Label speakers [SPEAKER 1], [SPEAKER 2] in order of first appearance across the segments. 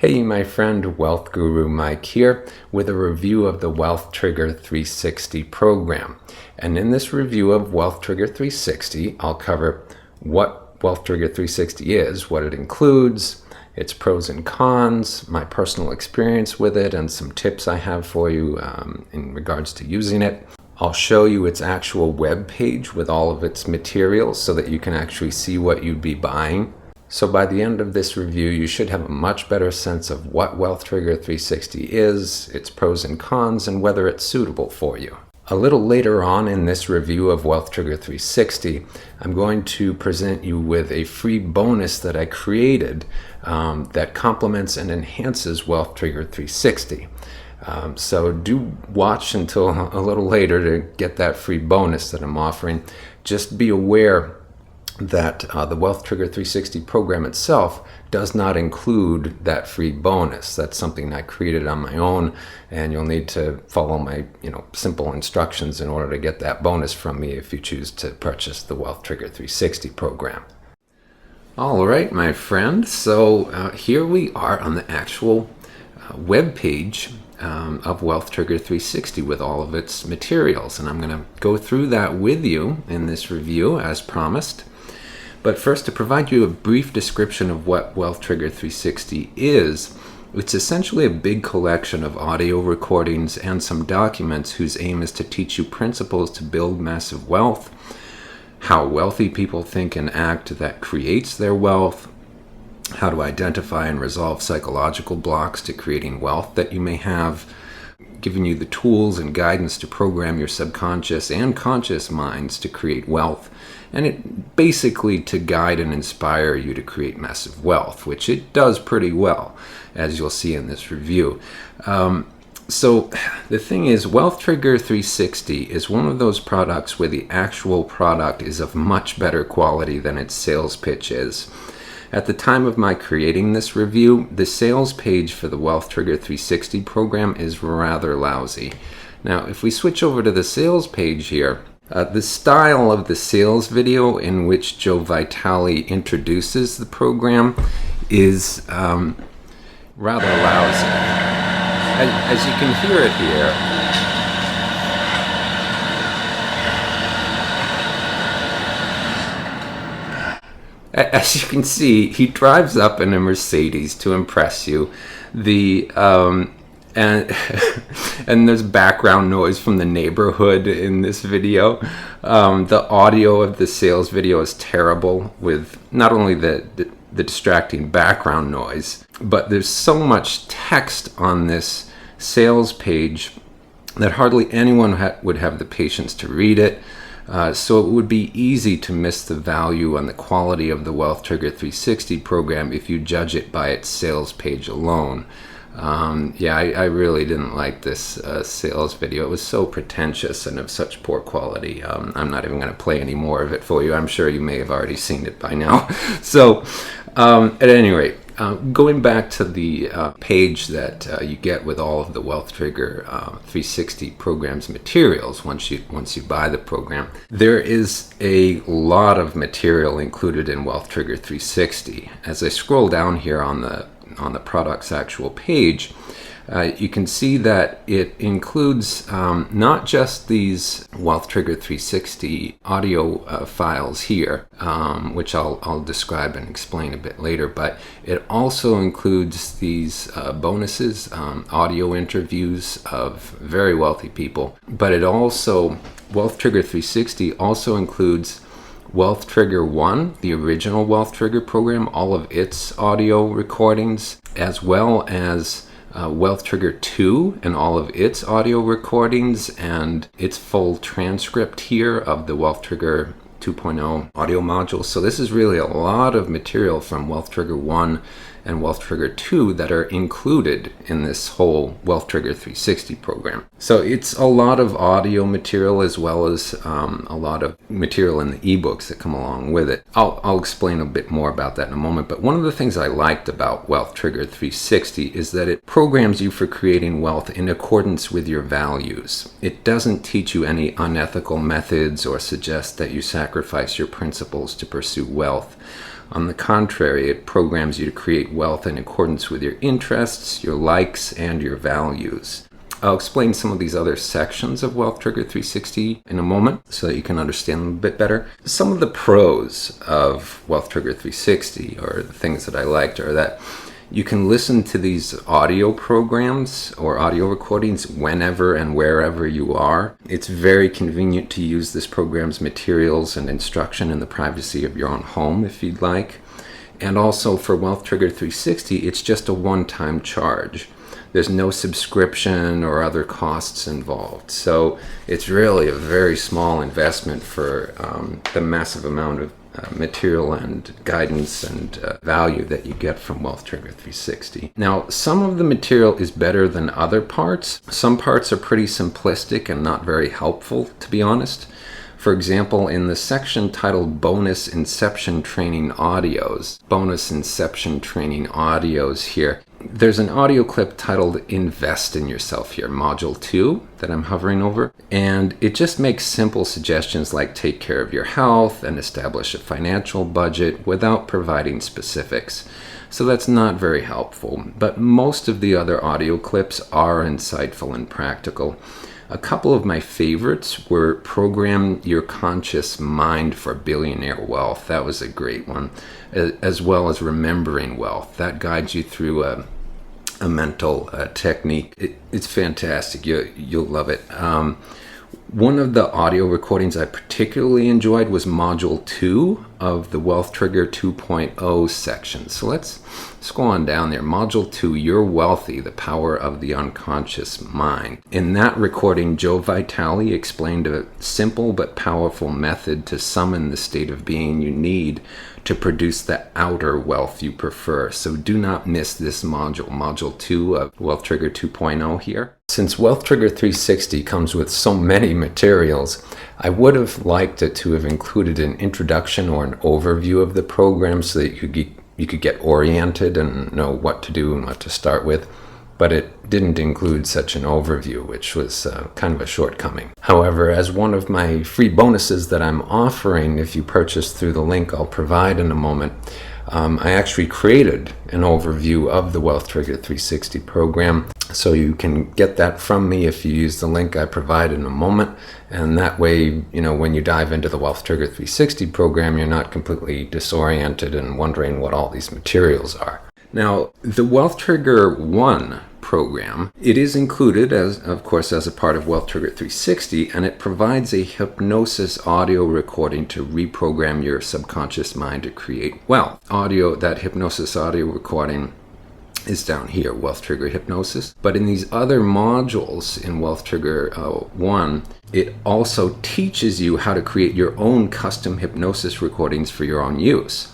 [SPEAKER 1] Hey, my friend, Wealth Guru Mike here with a review of the Wealth Trigger 360 program. And in this review of Wealth Trigger 360, I'll cover what Wealth Trigger 360 is, what it includes, its pros and cons, my personal experience with it, and some tips I have for you in regards to using it. I'll show you its actual web page with all of its materials so that you can actually see what you'd be buying. So by the end of this review, you should have a much better sense of what Wealth Trigger 360 is, its pros and cons, and whether it's suitable for you. A little later on in this review of Wealth Trigger 360, I'm going to present you with a free bonus that I created that complements and enhances Wealth Trigger 360. So do watch until a little later to get that free bonus that I'm offering. Just be aware that the Wealth Trigger 360 program itself does not include that free bonus. That's something I created on my own, and you'll need to follow my simple instructions in order to get that bonus from me if you choose to purchase the Wealth Trigger 360 program. All right, my friend, so here we are on the actual web page of Wealth Trigger 360 with all of its materials, and I'm going to go through that with you in this review as promised. But first, to provide you a brief description of what Wealth Trigger 360 is, it's essentially a big collection of audio recordings and some documents whose aim is to teach you principles to build massive wealth, how wealthy people think and act that creates their wealth, how to identify and resolve psychological blocks to creating wealth that you may have, giving you the tools and guidance to program your subconscious and conscious minds to create wealth, and it basically to guide and inspire you to create massive wealth, which it does pretty well, as you'll see in this review. So the thing is, Wealth Trigger 360 is one of those products where the actual product is of much better quality than its sales pitch is. At the time of my creating this review, the sales page for the Wealth Trigger 360 program is rather lousy. Now, if we switch over to the sales page here, the style of the sales video in which Joe Vitale introduces the program is rather lousy. As you can hear it here, as you can see, he drives up in a Mercedes to impress you. And there's background noise from the neighborhood in this video. The audio of the sales video is terrible, with not only the distracting background noise, but there's so much text on this sales page that hardly anyone would have the patience to read it. So it would be easy to miss the value and the quality of the Wealth Trigger 360 program if you judge it by its sales page alone. I really didn't like this sales video. It was so pretentious and of such poor quality. I'm not even going to play any more of it for you. I'm sure you may have already seen it by now. So at any rate, going back to the page that you get with all of the Wealth Trigger 360 program's materials once you buy the program, there is a lot of material included in Wealth Trigger 360. As I scroll down here on the product's actual page, you can see that it includes not just these Wealth Trigger 360 audio files here, which I'll describe and explain a bit later, but it also includes these bonuses, audio interviews of very wealthy people. But it also, Wealth Trigger 360 also includes Wealth Trigger 1, the original Wealth Trigger program, all of its audio recordings, as well as Wealth Trigger 2 and all of its audio recordings and its full transcript here of the Wealth Trigger 2.0 audio modules. So this is really a lot of material from Wealth Trigger 1 and Wealth Trigger 2 that are included in this whole Wealth Trigger 360 program. So it's a lot of audio material as well as a lot of material in the ebooks that come along with it. I'll explain a bit more about that in a moment, but one of the things I liked about Wealth Trigger 360 is that it programs you for creating wealth in accordance with your values. It doesn't teach you any unethical methods or suggest that you sacrifice your principles to pursue wealth. On the contrary, it programs you to create wealth in accordance with your interests, your likes, and your values. I'll explain some of these other sections of Wealth Trigger 360 in a moment so that you can understand them a bit better. Some of the pros of Wealth Trigger 360, or the things that I liked, are that you can listen to these audio programs or audio recordings whenever and wherever you are. It's very convenient to use this program's materials and instruction in the privacy of your own home if you'd like. And also for Wealth Trigger 360, it's just a one-time charge. There's no subscription or other costs involved. So it's really a very small investment for the massive amount of material and guidance and value that you get from Wealth Trigger 360. Now, some of the material is better than other parts. Some parts are pretty simplistic and not very helpful, to be honest. For example, in the section titled Bonus Inception Training Audios, here, there's an audio clip titled Invest in Yourself here, Module 2, that I'm hovering over. And it just makes simple suggestions like take care of your health and establish a financial budget without providing specifics. So that's not very helpful. But most of the other audio clips are insightful and practical. A couple of my favorites were Program Your Conscious Mind for Billionaire Wealth. That was a great one. As well as Remembering Wealth. That guides you through a mental technique. It's fantastic. You'll love it. One of the audio recordings I particularly enjoyed was Module 2 of the Wealth Trigger 2.0 section. So let's go on down there. Module 2, You're Wealthy, the Power of the Unconscious Mind. In that recording, Joe Vitale explained a simple but powerful method to summon the state of being you need to produce the outer wealth you prefer. So do not miss this module, Module 2 of Wealth Trigger 2.0 here. Since Wealth Trigger 360 comes with so many materials, I would have liked it to have included an introduction or an overview of the program so that you could get oriented and know what to do and what to start with. But it didn't include such an overview, which was kind of a shortcoming. However, as one of my free bonuses that I'm offering, if you purchase through the link I'll provide in a moment, I actually created an overview of the Wealth Trigger 360 program. So you can get that from me if you use the link I provide in a moment. And that way, when you dive into the Wealth Trigger 360 program, you're not completely disoriented and wondering what all these materials are. Now, the Wealth Trigger 1 program, it is included, as a part of Wealth Trigger 360, and it provides a hypnosis audio recording to reprogram your subconscious mind to create wealth. That hypnosis audio recording is down here, Wealth Trigger Hypnosis. But in these other modules in Wealth Trigger 1, it also teaches you how to create your own custom hypnosis recordings for your own use.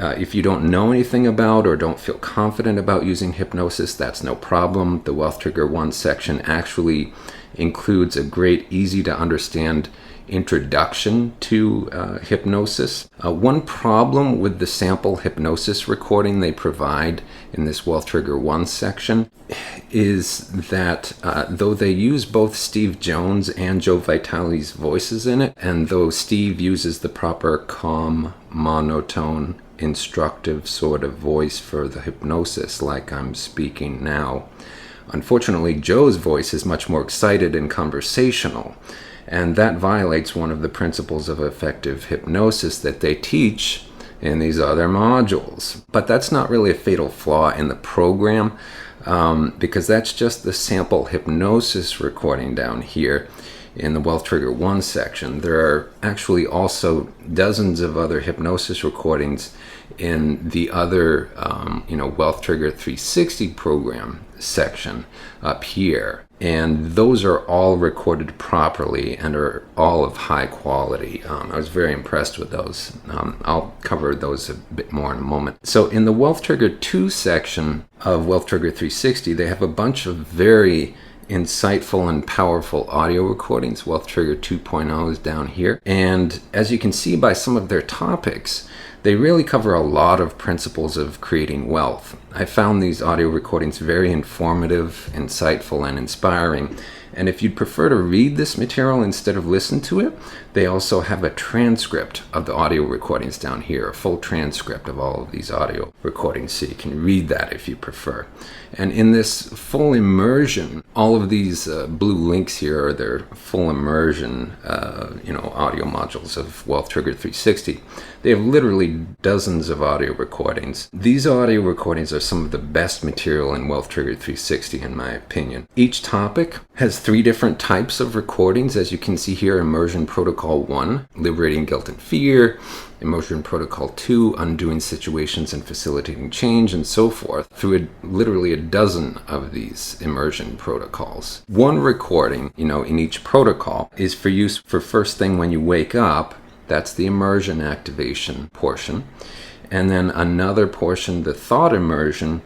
[SPEAKER 1] If you don't know anything about or don't feel confident about using hypnosis, that's no problem. The Wealth Trigger 1 section actually includes a great, easy to understand introduction to hypnosis. One problem with the sample hypnosis recording they provide in this Wealth Trigger 1 section is that though they use both Steve Jones and Joe Vitale's voices in it, and though Steve uses the proper calm, monotone, instructive sort of voice for the hypnosis like I'm speaking now, unfortunately Joe's voice is much more excited and conversational, and that violates one of the principles of effective hypnosis that they teach in these other modules. But that's not really a fatal flaw in the program, because that's just the sample hypnosis recording down here in the Wealth Trigger 1 section. There are actually also dozens of other hypnosis recordings in the other Wealth Trigger 360 program section up here. And those are all recorded properly and are all of high quality. I was very impressed with those. I'll cover those a bit more in a moment. So in the Wealth Trigger 2 section of Wealth Trigger 360, they have a bunch of very insightful and powerful audio recordings. Wealth Trigger 2.0 is down here. And as you can see by some of their topics, they really cover a lot of principles of creating wealth. I found these audio recordings very informative, insightful, and inspiring. And if you'd prefer to read this material instead of listen to it, they also have a transcript of the audio recordings down here, a full transcript of all of these audio recordings, so you can read that if you prefer. And in this full immersion, all of these blue links here are their full immersion, audio modules of Wealth Trigger 360. They have literally dozens of audio recordings. These audio recordings are some of the best material in Wealth Trigger 360, in my opinion. Each topic has 3 different types of recordings, as you can see here: Immersion Protocol 1, Liberating Guilt and Fear; Immersion Protocol 2, Undoing Situations and Facilitating Change, and so forth, through literally a dozen of these immersion protocols. One recording, in each protocol is for use for first thing when you wake up. That's the immersion activation portion. And then another portion, the thought immersion,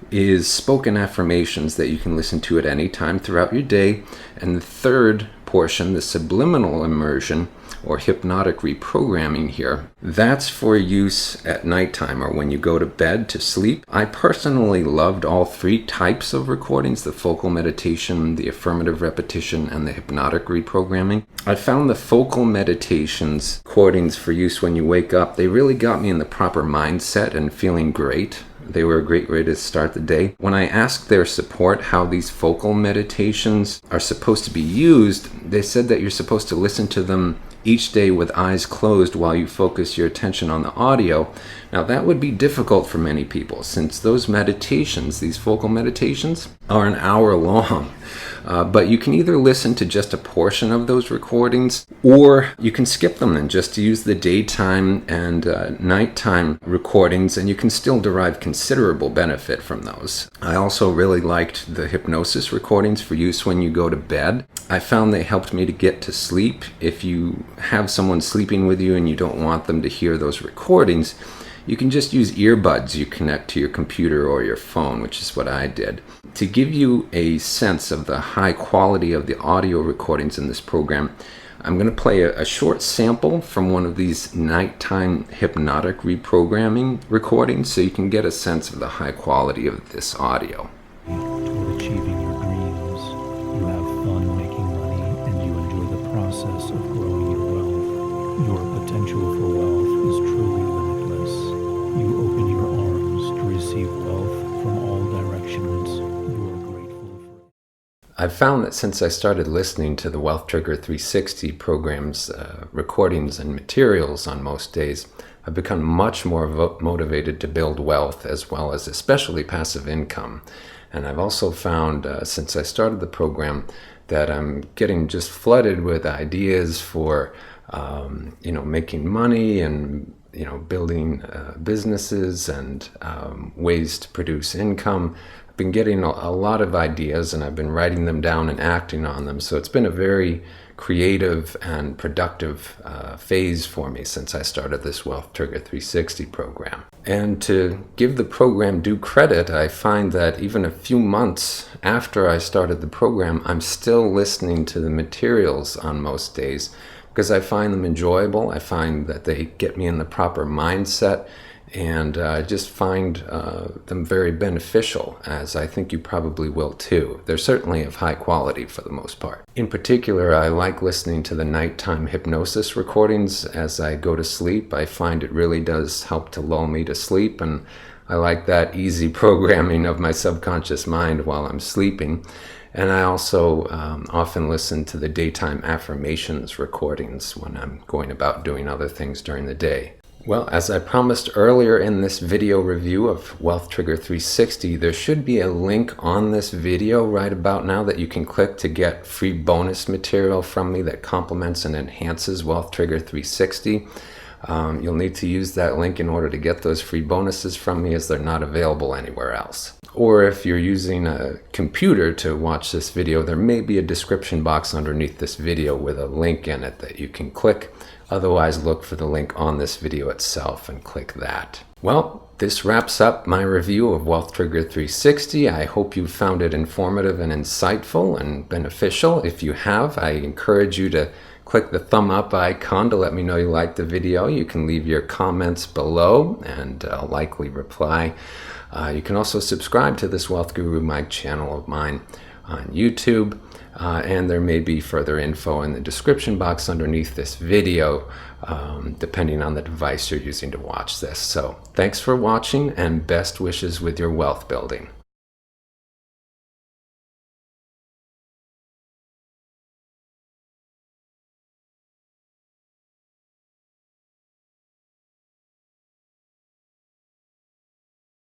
[SPEAKER 1] is spoken affirmations that you can listen to at any time throughout your day. And the third portion, the subliminal immersion, or hypnotic reprogramming here, that's for use at nighttime or when you go to bed to sleep. I personally loved all 3 types of recordings: the focal meditation, the affirmative repetition, and the hypnotic reprogramming. I found the focal meditations recordings for use when you wake up, they really got me in the proper mindset and feeling great. They were a great way to start the day. When I asked their support how these focal meditations are supposed to be used, they said that you're supposed to listen to them each day with eyes closed while you focus your attention on the audio. Now that would be difficult for many people, since those meditations, these focal meditations, are an hour long. But you can either listen to just a portion of those recordings, or you can skip them and just use the daytime and nighttime recordings, and you can still derive considerable benefit from those. I also really liked the hypnosis recordings for use when you go to bed. I found they helped me to get to sleep. If you have someone sleeping with you and you don't want them to hear those recordings, you can just use earbuds you connect to your computer or your phone, which is what I did. To give you a sense of the high quality of the audio recordings in this program, I'm going to play a short sample from one of these nighttime hypnotic reprogramming recordings so you can get a sense of the high quality of this audio.
[SPEAKER 2] Toward achieving your dreams, you have fun making money, and you enjoy the process of growing your wealth. Your potential for wealth is truly limitless. You open your arms to receive wealth from all directions. You are grateful for.
[SPEAKER 1] I've found that since I started listening to the Wealth Trigger 360 program's recordings and materials on most days, I've become much more motivated to build wealth, as well as especially passive income. And I've also found, since I started the program, that I'm getting just flooded with ideas for, making money and, building businesses and ways to produce income. I've been getting a lot of ideas, and I've been writing them down and acting on them. So it's been a very creative and productive phase for me since I started this Wealth Trigger 360 program. And to give the program due credit, I find that even a few months after I started the program, I'm still listening to the materials on most days because I find them enjoyable. I find that they get me in the proper mindset, and I just find them very beneficial, as I think you probably will too. They're certainly of high quality for the most part. In particular, I like listening to the nighttime hypnosis recordings as I go to sleep. I find it really does help to lull me to sleep, and I like that easy programming of my subconscious mind while I'm sleeping. And I also often listen to the daytime affirmations recordings when I'm going about doing other things during the day. Well, as I promised earlier in this video review of Wealth Trigger 360, there should be a link on this video right about now that you can click to get free bonus material from me that complements and enhances Wealth Trigger 360. You'll need to use that link in order to get those free bonuses from me, as they're not available anywhere else. Or if you're using a computer to watch this video, there may be a description box underneath this video with a link in it that you can click. Otherwise, look for the link on this video itself and click that. Well, this wraps up my review of Wealth Trigger 360. I hope you found it informative and insightful and beneficial. If you have, I encourage you to click the thumb up icon to let me know you liked the video. You can leave your comments below, and I'll likely reply. You can also subscribe to this Wealth Guru Mike channel of mine on YouTube. and there may be further info in the description box underneath this video, depending on the device you're using to watch this. So thanks for watching, and best wishes with your wealth building.